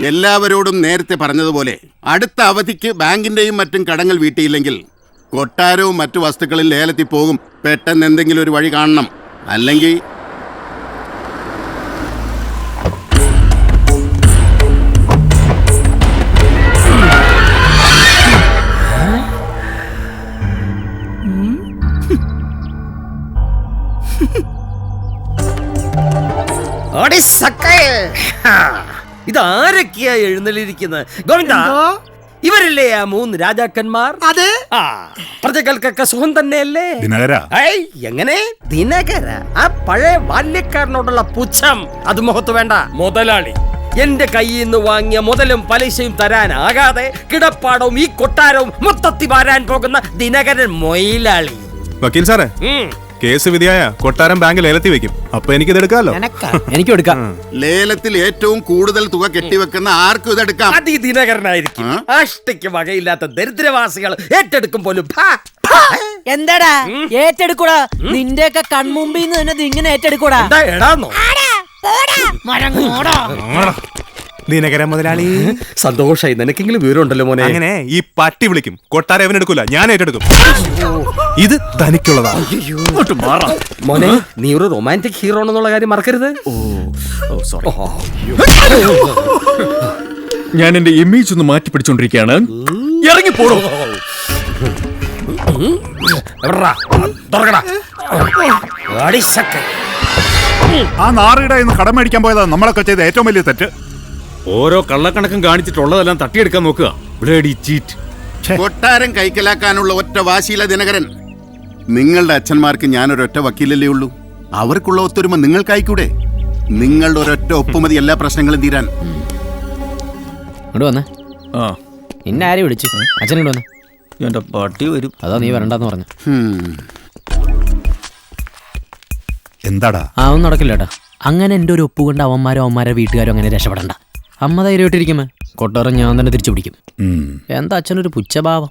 എല്ലാവരോടും നേരത്തെ പറഞ്ഞതുപോലെ അടുത്ത അവധിക്ക് ബാങ്കിന്റെയും മറ്റും കടങ്ങൾ വീട്ടിയില്ലെങ്കിൽ കൊട്ടാരവും മറ്റു വസ്തുക്കളിൽ ലേലത്തിൽ പോകും. പെട്ടെന്ന് എന്തെങ്കിലും ഒരു വഴി കാണണം. അല്ലെങ്കിൽ ഇതാരൊക്കെയാ എഴുന്നള്ളിരിക്കുന്നത്? ഗോവിന്ദ, ഇവരല്ലേ ആ 3 രാജാക്കന്മാർ? അതെ. പ്രജകൾക്കൊക്കെ സുഖം തന്നെയല്ലേ? എങ്ങനെ ദിനകര? ആ പഴയ ബാല്യക്കാരനോടുള്ള പുച്ഛം അത് മുഖത്ത് വേണ്ട. മുതലാളി, എന്റെ കയ്യിൽ നിന്ന് വാങ്ങിയ മുതലും പലിശയും തരാനാകാതെ കിടപ്പാടവും ഈ കൊട്ടാരവും മൊത്തത്തിൽ വാരാൻ പോകുന്ന ദിനകരൻ മൊയിലാളി. വക്കീൽ സാറേ, കേസ് വിധിയായ കൊട്ടാരം ബാങ്ക് ലേലത്തിൽ വെക്കും. അപ്പൊ എനിക്കിത് എടുക്കാമല്ലോ. എനിക്കും എടുക്കാം. ലേലത്തിൽ ഏറ്റവും കൂടുതൽ തുക കെട്ടിവെക്കുന്ന ആർക്കും ഇതെടുക്കാം. അത് ഈ ദിനകരനായിരിക്കും. അഷ്ടയ്ക്ക് വകയില്ലാത്ത ദരിദ്രവാസികൾ ഏറ്റെടുക്കും പോലും. എന്താടാ ഏറ്റെടുക്കൂടാ? നിന്റെയൊക്കെ കൺമുമ്പിൽ നിന്ന് തന്നെ ഇങ്ങനെ ഏറ്റെടുക്കൂടാ? എടാന്നോ ദിനകര മുതലാളി, സന്തോഷായി. നിനക്കെങ്കിലും വിവരമുണ്ടല്ലോ മോനെ. അങ്ങനെ ഈ പട്ടി വിളിക്കും. കൊട്ടാരം അവനെടുക്കൂല, ഞാൻ ഏറ്റെടുക്കും. ഇത് തനിക്കുള്ളതാ. മോനെ, നീ ഒരു റൊമാൻറ്റിക് ഹീറോ എന്നുള്ള കാര്യം മറക്കരുത്. സോറി. ഞാൻ എന്റെ ഇമേജ് ഒന്ന് മാറ്റി പിടിച്ചോണ്ടിരിക്കുകയാണ്. ഇറങ്ങിപ്പോടോ. ആ നാറിയുടെ കടം മേടിക്കാൻ പോയതാ നമ്മളൊക്കെ ചെയ്ത ഏറ്റവും വലിയ തെറ്റ്. ഓരോ കള്ളക്കണക്കും കാണിച്ചിട്ടുള്ളതെല്ലാം തട്ടിയെടുക്കാൻ നോക്കുക. കൊട്ടാരം കൈക്കലാക്കാനുള്ള ഒറ്റ വാശിയില്ല ദിനകരൻ. നിങ്ങളുടെ അച്ഛന്മാർക്ക് ഞാനൊരൊറ്റ വക്കീലല്ലേ ഉള്ളൂ. അവർക്കുള്ള ഒത്തൊരുമ നിങ്ങൾക്കായിക്കൂടെ? നിങ്ങളുടെ ഒരൊറ്റ ഒപ്പുമതി എല്ലാ പ്രശ്നങ്ങളും തീരാൻ. വന്നേ. നിന്നെ ആരെ വിളിച്ചു? അച്ഛൻ വന്നേ. എന്റെ പട്ടി വരും. അതാ നീ വരണ്ടെന്ന് പറഞ്ഞു. എന്താടാ? ഒന്നും നടക്കില്ല ഏട്ടാ. അങ്ങനെ എൻ്റെ ഒരു ഒപ്പ് കൊണ്ട് അവന്മാരെ വീട്ടുകാരും അങ്ങനെ രക്ഷപ്പെടണ്ട. അമ്മ ധൈര്യമായിട്ടിരിക്കുമേ. കൊട്ടാരം ഞാൻ തന്നെ തിരിച്ചു പിടിക്കും. എന്താ അച്ഛനൊരു പുച്ഛഭാവം?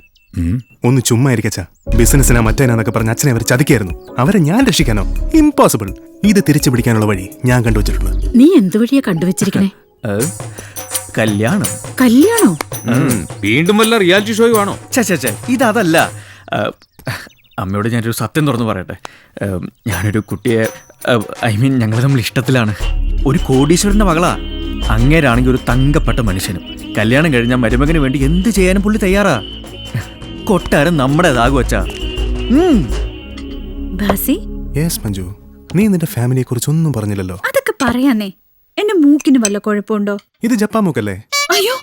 ഒന്ന് ചുമ്മാ ഇരിക്കച്ചാ. ബിസിനസ്സിനാ മറ്റേനാന്നൊക്കെ പറഞ്ഞ അച്ഛനെ അവർ ചതിക്കായിരുന്നു. അവരെ ഞാൻ രക്ഷിക്കാനോ? ഇമ്പോസിബിൾ. ഇത് തിരിച്ചു പിടിക്കാനുള്ള വഴി ഞാൻ കണ്ടുവച്ചിട്ടുണ്ട്. നീ എന്ത് വഴിയാ കണ്ടുവച്ചിരിക്കണേ? കല്യാണം. കല്യാണോ? വീണ്ടും വല്ല റിയാലിറ്റി ഷോ ആണോ? ഇതല്ല. അമ്മയോട് ഞാനൊരു സത്യം തുറന്നു പറയട്ടെ. ഞാനൊരു കുട്ടിയെ, ഞങ്ങൾ തമ്മിൽ ഇഷ്ടത്തിലാണ്. ഒരു കോടീശ്വരന്റെ മകളാ. അങ്ങേരാണെങ്കിൽ ഒരു തങ്കപ്പെട്ട മനുഷ്യനും. കല്യാണം കഴിഞ്ഞാൽ മരുമകന് വേണ്ടി എന്ത് ചെയ്യാനും പുള്ളി തയ്യാറാ. കൊട്ടാരം നമ്മുടേതാകും വച്ചാ. യെസ് മഞ്ജു, നീ നിന്റെ ഫാമിലിയെ കുറിച്ച് ഒന്നും പറഞ്ഞില്ലല്ലോ. അതൊക്കെ പറയാനേ. എന്റെ മൂക്കിന് വല്ല കുഴപ്പമുണ്ടോ? ഇത് ജപ്പാൻ മൂക്കല്ലേ? അയ്യോ,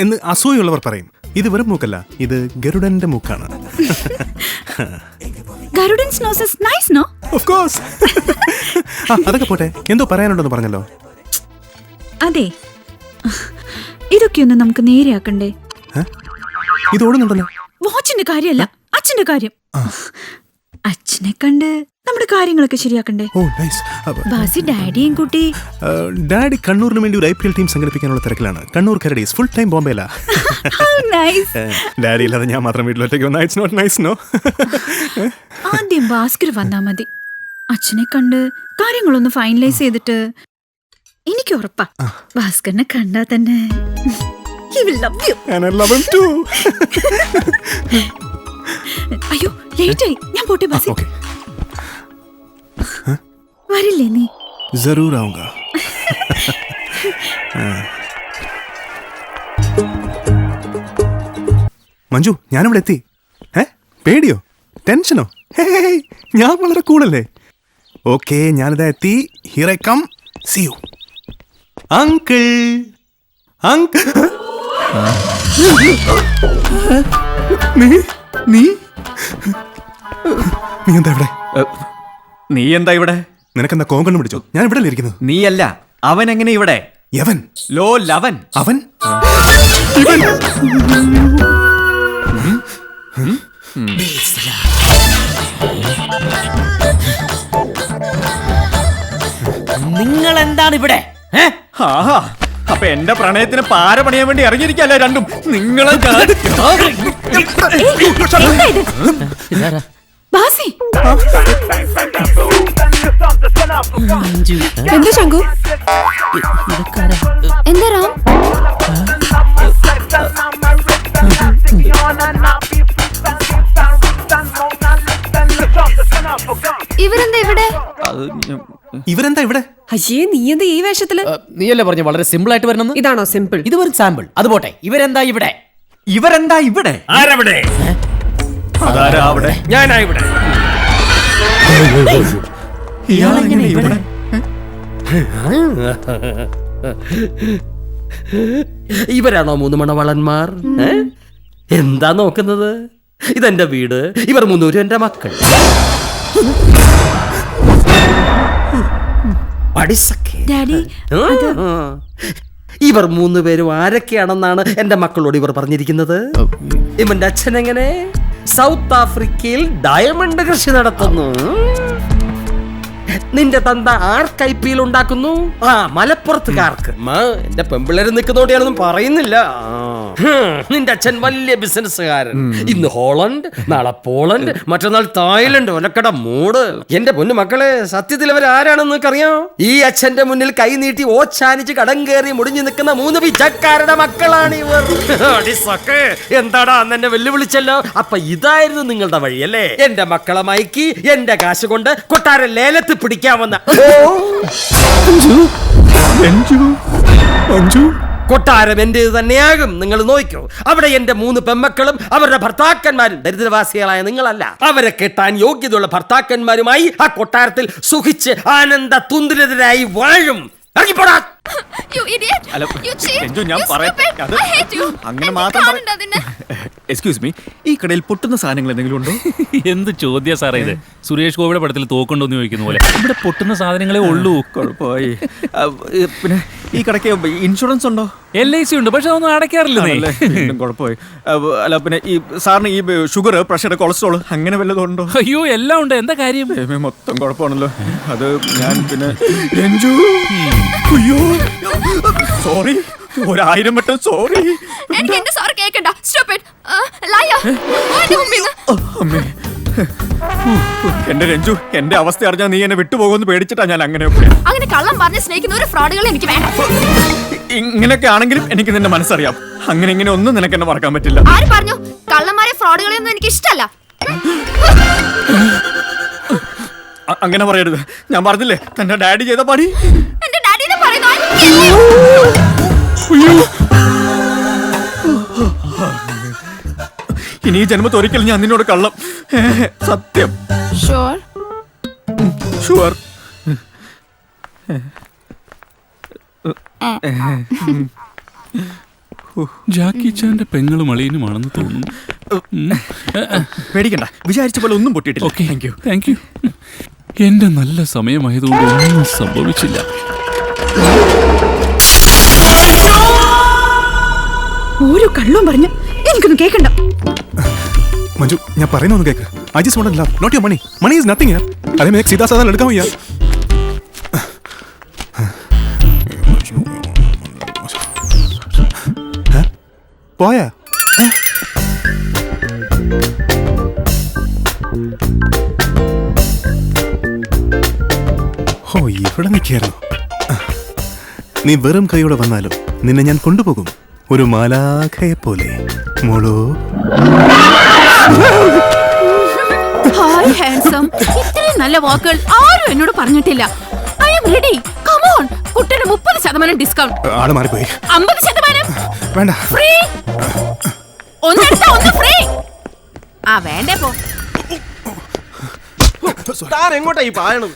എന്ന് അസൂയുള്ളവർ പറയും. ഇത് വെറും മൂക്കല്ല, ഇത് ഗരുഡന്റെ മൂക്കാണ്. Garudan's nose is nice, no? Of course. അതൊക്കെ പോട്ടെ, എന്തോ പറയാനുണ്ടെന്ന് പറഞ്ഞല്ലോ. അതെ, ഇതൊക്കെയൊന്ന് നമുക്ക് നേരെയാക്കണ്ടേ? ഇത് ഓടുന്നുണ്ടല്ലോ. വാച്ചിന്റെ കാര്യമല്ല, അച്ഛന്റെ കാര്യം. അച്ഛനെ കണ്ട് നമ്മുടെ കാര്യങ്ങളൊക്കെ ശരിയാക്കണ്ടേ? ഓ നൈസ്. ബാസി ഡാഡിയും കൂട്ടി. ഡാഡി കണ്ണൂരിന് വേണ്ടി ഒരു IPL ടീം സംഘടിപ്പിക്കാനുള്ള തിരക്കിലാണ്. കണ്ണൂർ കരടീസ് ഫുൾ ടൈം ബോംബെയിലാ. ഡാഡി ഇല്ലാതെ ഞാൻ മാത്രം വീട്ടിലൊറ്റയ്ക്ക് വന്നാൽ ഇറ്റ്സ് നോട്ട് നൈസ്, നോ? ആദ്യം ഭാസ്കർ വന്നാ മതി. അച്ഛനെ കണ്ട് കാര്യങ്ങളൊന്ന് ഫൈനലൈസ് ചെയ്തിട്ട് എനിക്ക് ഉറപ്പാ ഭാസ്കറിനെ കണ്ടാ തന്നെ he will love you. And I love him too. അയ്യോ, ലേറ്റ് ആയി. ഞാൻ പോട്ടെ ബാസി. Okay. വരില്ലേ നീ? जरूर आऊंगा. മഞ്ജു, ഞാനിവിടെ എത്തി. പേടിയോ ടെൻഷനോ? ഞാൻ വളരെ കൂളല്ലേ. ഓക്കെ, ഞാനിതാ എത്തി. Here I come. See you uncle. Uncle, നീ എന്താ ഇവിടെ? നീ എന്താ ഇവിടെ? നിനക്കെന്താ കോങ്കണ്ണം പിടിച്ചോ? ഞാൻ ഇവിടെ ഇരിക്കുന്നത്. നീയല്ല, അവൻ എങ്ങനെ ഇവിടെ? യവൻ. ലോ ലവൻ. അവൻ. നിങ്ങൾ എന്താണ് ഇവിടെ? അപ്പൊ എന്റെ പ്രണയത്തിന് പാര പണിയാൻ വേണ്ടി ഇറങ്ങിയിരിക്കല്ലേ രണ്ടും? നിങ്ങളെ ബാസി, എന്താ ശങ്കു? എന്താ റാം? ഇവരെന്താ ഇവിടെ? അത് ഞാൻ- ഇവരെന്താ ഇവിടെ? അയ്യേ നീ എന്താ ഈ വേഷത്തില്? നീയല്ലേ പറഞ്ഞു വളരെ സിമ്പിൾ ആയിട്ട് വരണം. ഇതാണോ സിമ്പിൾ? ഇത് വെറും സാമ്പിൾ. അത് പോട്ടെ, ഇവരെന്താ ഇവിടെ? ഇവരെന്താ ഇവിടെ? ആരവിടെ? അതാരാ അവിടെ? ഞാനാ ഇവിടെ. ഇയാളെങ്ങനെ ഇവിടെ? ഇവരാണോ 3 മണവളന്മാർ? എന്താ നോക്കുന്നത്? ഇതെന്റെ വീട്, ഇവർ 300 എന്റെ മക്കൾ. പഠിസക്കെ. ഡാഡി, ഇവർ 3 പേരും ആരൊക്കെയാണെന്നാണ് എന്റെ മക്കളോട് ഇവർ പറഞ്ഞിരിക്കുന്നത്. ഇവന്റെ അച്ഛൻ എങ്ങനെ സൗത്ത് ആഫ്രിക്കയിൽ ഡയമണ്ട് കൃഷി നടത്തുന്നു. നിന്റെ തന്ത ആർക്കൈപ്പിയിൽ ഉണ്ടാക്കുന്നു. മലപ്പുറത്തുകാർക്ക്. എന്റെ പെമ്പിള്ളേര് നിൽക്കുന്നോണ്ട് ഞാനൊന്നും പറയുന്നില്ല. നിന്റെ അച്ഛൻ വലിയ ബിസിനസ്സുകാരൻ. ഇന്ന് ഹോളണ്ട്, നാളെ പോളണ്ട്, മറ്റന്നാൾ തായ്ലൻഡ്, ഒലക്കട മൂട്. എന്റെ പൊന്നു മക്കളെ, സത്യത്തിൽ അവർ ആരാണെന്ന് നിനക്കറിയാം? ഈ അച്ഛന്റെ മുന്നിൽ കൈ നീട്ടി ഓച്ചാനിച്ച് കടം കയറി മുടിഞ്ഞു നിൽക്കുന്ന 3 പിച്ചക്കാരുടെ മക്കളാണ് ഇവർ. എന്താടാ അന്ന് എന്നെ വെല്ലുവിളിച്ചല്ലോ. അപ്പൊ ഇതായിരുന്നു നിങ്ങളുടെ വഴി അല്ലേ? എന്റെ മക്കളെ മയക്കി എന്റെ കാശ് കൊണ്ട് കൊട്ടാരം ലേലത്തിൽ പിടിക്കാമെന്ന. കൊട്ടാരം എന്റേത് തന്നെയാകും. നിങ്ങൾ നോക്കൂ, അവിടെ എന്റെ 3 പെമ്മക്കളും അവരുടെ ഭർത്താക്കന്മാരും ദരിദ്രവാസികളായ നിങ്ങളല്ല. അവരെ കെട്ടാൻ യോഗ്യതയുള്ള ഭർത്താക്കന്മാരുമായി ആ കൊട്ടാരത്തിൽ സുഖിച്ച് ആനന്ദ തുന്തിരരായി വാഴും. ഇറങ്ങിപ്പോടാ. അല്ല, രഞ്ജു, ഞാൻ പറയട്ടെ. അത് അങ്ങനെ മാത്രം എക്സ്ക്യൂസ് മീ, ഈ കടയിൽ പൊട്ടുന്ന സാധനങ്ങൾ എന്തെങ്കിലും ഉണ്ടോ? എന്ത് ചോദ്യ സാറേ ഇത്? സുരേഷ് ഗോപിയുടെ പടത്തിൽ തോക്കുണ്ടോന്ന് ചോദിക്കുന്ന പോലെ. ഇവിടെ പൊട്ടുന്ന സാധനങ്ങളേ ഉള്ളൂ. കുഴപ്പമായി. പിന്നെ ഈ കടയ്ക്ക് ഇൻഷുറൻസ് ഉണ്ടോ? LIC ഉണ്ട്, പക്ഷെ അതൊന്നും അടയ്ക്കാറില്ല. കുഴപ്പമായി. അല്ല, പിന്നെ ഈ സാറിന് ഈ ഷുഗർ, പ്രഷർ, കൊളസ്ട്രോൾ അങ്ങനെ വല്ലതും ഉണ്ടോ? അയ്യോ, എല്ലാം ഉണ്ട്. എന്താ കാര്യം? മൊത്തം കുഴപ്പമാണല്ലോ. അത് ഞാൻ പിന്നെ രഞ്ജു, അയ്യോ സോറി, 1000 വട്ടം സോറി. എനിക്ക് എന്റെ സോറി കേൾക്കണ്ട. Stupid liar. അമ്മേ, എന്റെ രഞ്ജു, എന്റെ അവസ്ഥ അറിഞ്ഞാൽ നീ എന്നെ വിട്ടുപോകുമെന്ന് പേടിച്ചിട്ടാ ഞാൻ അങ്ങനെ കള്ളം പറഞ്ഞ് സ്നേഹിക്കുന്ന ഒരു ഫ്രോഡുകൾ എനിക്ക് വേണ്ട. ഇങ്ങനെയൊക്കെ ആണെങ്കിലും എനിക്ക് നിന്റെ മനസ്സറിയാം. അങ്ങനെ ഇങ്ങനെ ഒന്നും നിനക്ക് എന്നെ മറക്കാൻ പറ്റില്ല. ആര് പറഞ്ഞു? കള്ളന്മാരെ ഫ്രോഡുകളെ ഒന്നും എനിക്ക് ഇഷ്ടമല്ല. അങ്ങനെ പറയരുത്. ഞാൻ പറഞ്ഞില്ലേ തന്റെ ഡാഡി ചെയ്ത പണി. എന്റെ ഡാഡിനെ പറയുന്നു. ഇനി ഈ ജന്മത്തിൽ ഒരിക്കലും ഞാൻ നിന്നോട് കള്ളം. സത്യം. ഷുവർ. ജാക്കി ചാന്റെ പെങ്ങളും അളിയനുമാണെന്ന് തോന്നുന്നു. പേടിക്കണ്ട, വിചാരിച്ച പോലെ ഒന്നും പൊട്ടിയിട്ടില്ല. Thank you. എന്റെ നല്ല സമയമായതുകൊണ്ട് ഒന്നും സംഭവിച്ചില്ല. ഓരോ കള്ളും പറഞ്ഞ് എനിക്കൊന്നും കേൾക്കണ്ട. मंजू ഞാൻ പറയുന്നൊന്ന് cake. I just want to love, not your money. Money is nothing यार. अरे मैं एक सीधा साधा लड़का हूँ यार. പോയാ? ഓ, ഇവിടെ നിൽക്കായിരുന്നു. നീ വെറും കൈയോടെ വന്നാലും നിന്നെ ഞാൻ കൊണ്ടുപോകും, ഒരു മാലാഖയെ പോലെ. മോളോ, ഹായ് ഹാൻസം. ഇത്രയും നല്ല വാക്കുകൾ ആരും എന്നോട് പറഞ്ഞിട്ടില്ല. I am ready. Come on. കുട്ടിന് 30% ഡിസ്കൗണ്ട്. ആള് മാറിപ്പോയി. 50%. വേണ്ട, ഫ്രീ. ഒന്നെടുത്താ ഒന്ന് ഫ്രീ. വേണ്ടേ പോ. താൻ എങ്ങോട്ടാ ഈ പായണത്?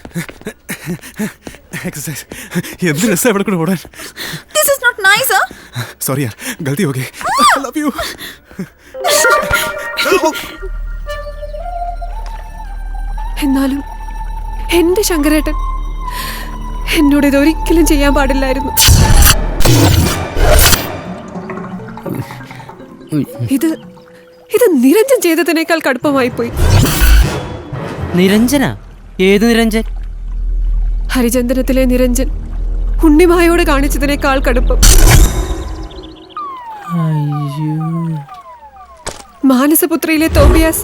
एक्सरसाइज. എന്ത് രസം ഇവിടെ കൂടെ ഓടാൻ. This is not nice, huh? Sorry यार, गलती हो गई. I love you. എന്നാലും എന്റെ ശങ്കരേട്ടൻ എന്നോട് ഇതൊരിക്കലും ചെയ്യാൻ പാടില്ലായിരുന്നു. ഇത് നിരഞ്ജൻ ചെയ്തതിനേക്കാൾ കടുപ്പമായി പോയി. നിരഞ്ജന? ഏത് നിരഞ്ജൻ? ഹരിചന്ദനത്തിലെ നിരഞ്ജൻ ഉണ്ണിമായോട് കാണിച്ചതിനേക്കാൾ കടുപ്പം. മാനസപുത്രിയിലെ തോബിയാസ്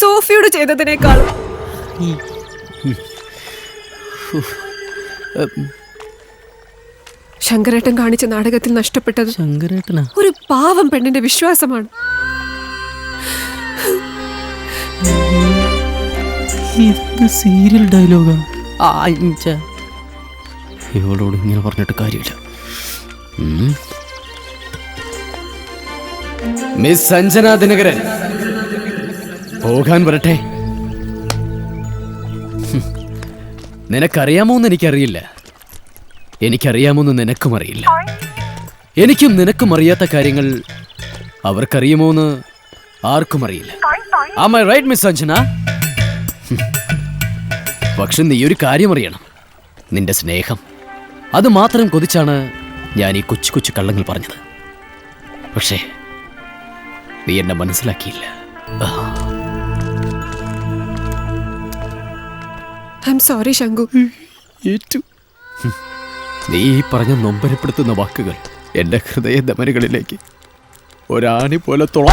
സോഫിയോട് ചെയ്തതിനേക്കാൾ. ശങ്കരേട്ടൻ കാണിച്ച നാടകത്തിൽ നഷ്ടപ്പെട്ടത് ശങ്കരേട്ടനാ? ഒരു പാവം പെണ്ണിന്റെ വിശ്വാസമാണ്. സീരിയൽ ഡയലോഗാ. ഇവളോട് ഇങ്ങനെ പറഞ്ഞിട്ട് കാര്യമില്ല. മിസ് സഞ്ജന ദിനകരൻ പോകാൻ വരട്ടെ. നിനക്കറിയാമോന്ന് എനിക്കറിയില്ല, എനിക്കറിയാമോന്ന് നിനക്കും അറിയില്ല. എനിക്കും നിനക്കും അറിയാത്ത കാര്യങ്ങൾ അവർക്കറിയുമോന്ന് ആർക്കും അറിയില്ല. Am I right, miss Sanjana? പക്ഷെ നീ ഒരു കാര്യം അറിയണം, നിന്റെ സ്നേഹം അത് മാത്രം കൊതിച്ചാണ് ഞാൻ ഈ കൊച്ചു കൊച്ചു കള്ളങ്ങൾ പറഞ്ഞത്. പക്ഷേ നീ എന്നെ മനസ്സിലാക്കിയില്ല. I'm sorry, ശങ്കു. നീ ഈ പറഞ്ഞ നൊമ്പരപ്പെടുത്തുന്ന വാക്കുകൾ എന്റെ ഹൃദയ ധമനികളിലേക്ക് ഒരാണി പോലെ തുള.